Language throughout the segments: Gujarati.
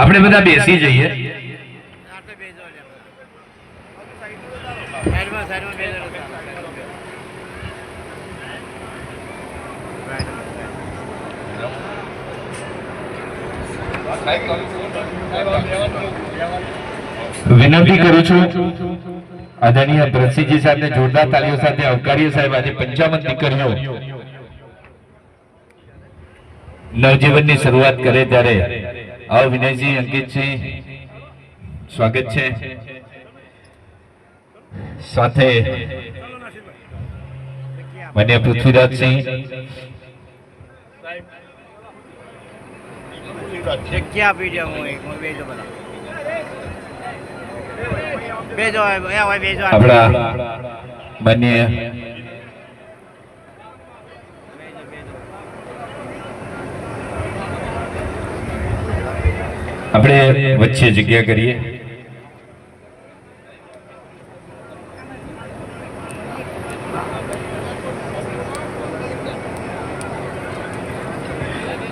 આપણે બધા બેસી જઈએ. વિનંતી કરું છું આદરણીય ભરતસિંહજી સાહેબને જોરદાર તાળીઓ સાથે આવકારીએ. સાહેબ, આજે 55 દીકરીઓ નવજીવનની શરૂઆત કરે ત્યારે આવો વિનયજી, અંકિતજી, સ્વાગત છે. સાથે માન્ય પૃથ્વીરાજસિંહ, આપણા માન્ય આપણે વચ્ચે જગ્યા કરીએ.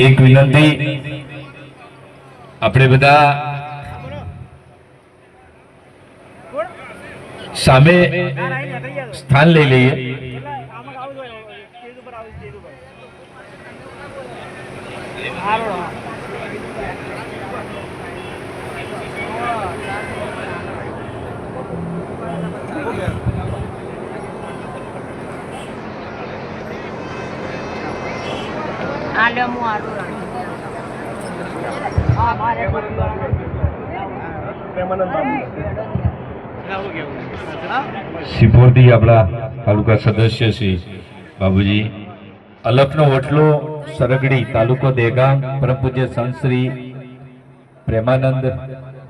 એક વિનંતી, આપણે બધા સામે સ્થાન લઈ લઈએ. સિપોરથી આપણા તાલુકા સદસ્ય શ્રી બાબુજી, અલખનો વટલો સરગડી, તાલુકો દહેગામ, પરમ પૂજ્ય સંત શ્રી પ્રેમાનંદ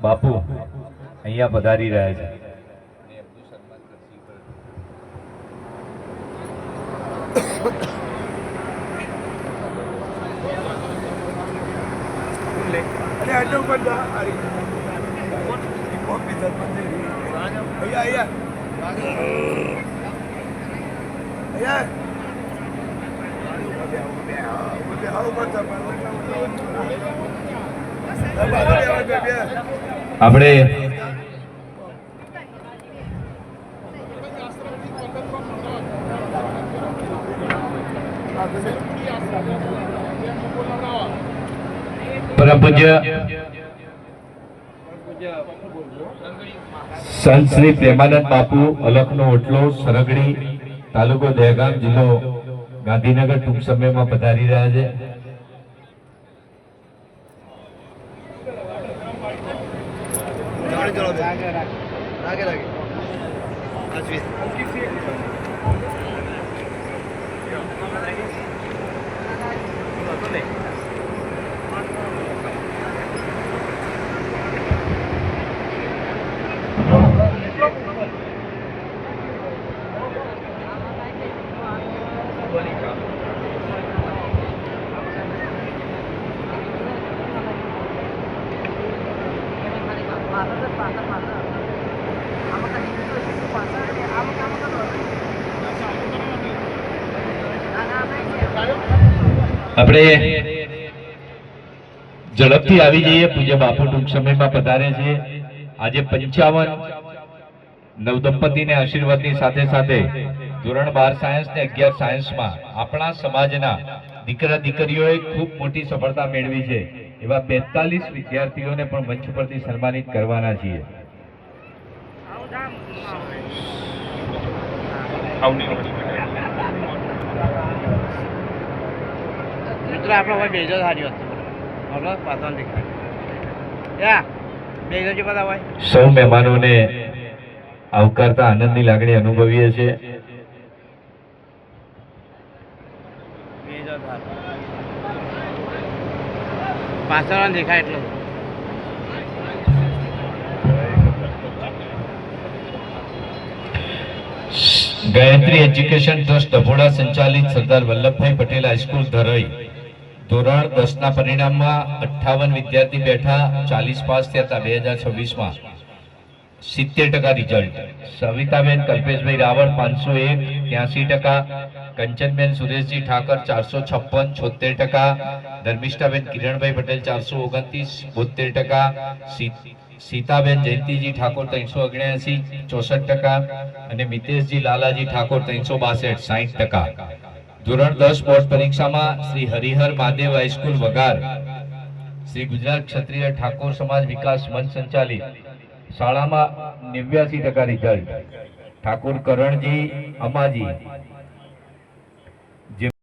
બાપુ અહીંયા પધારી રહ્યા છે. આપણે પરમ પૂજ્ય સંત શ્રી પ્રેમાનંદ બાપુ, અલખનો ઓટલો સરગડી, તાલુકો દહેગામ, જિલ્લો ગાંધીનગર ટૂંક સમયમાં પધારી રહ્યા છે. આપણે ઝડપથી આવી જઈએ. પૂજ્ય બાપુ ટૂંક સમયમાં પધારે છે. આજે 55 નવદંપતિને આશીર્વાદની સાથે સાથે ધોરણ 12 સાયન્સ ને 11 સાયન્સમાં આપણા સમાજના દીકરા દીકરીઓએ ખૂબ મોટી સફળતા મેળવી છે. એવા 45 વિદ્યાર્થીઓને પણ મંચ પરથી સન્માનિત કરવાના છીએ. સૌ મહેમાનોને આવકારતા આનંદની લાગણી અનુભવીએ છીએ. ગાયત્રી એજ્યુકેશન ટ્રસ્ટ ડભોડા સંચાલિત સરદાર વલ્લભભાઈ પટેલ હાઈસ્કૂલ ધરઈ ધોરણ 10 ના પરિણામમાં 58 વિદ્યાર્થી બેઠા, 40 પાસ થયા હતા 2026 માં. 70% રિઝલ્ટ. સવિતાબેન કલ્પેશભાઈ રાવળ 501 83%. કંચનબેન સુરેશજી ઠાકર 456 76%. ધર્મિષ્ઠાબેન કિરણભાઈ પટેલ 429 72%. સીતાબેન જયંતિજી ઠાકોર 379 64%. અને મિતેશજી લાલાજી ઠાકોર 362 60%. ધોરણ 10 બોર્ડ પરીક્ષામાં શ્રી હરિહર મહાદેવ હાઈસ્કૂલ વઘાર શ્રી ગુજરાત ક્ષત્રિય ઠાકોર સમાજ વિકાસ મંચ સંચાલિત શાળામાં 89% રિઝલ્ટ. ઠાકોર કરણજી અમાજી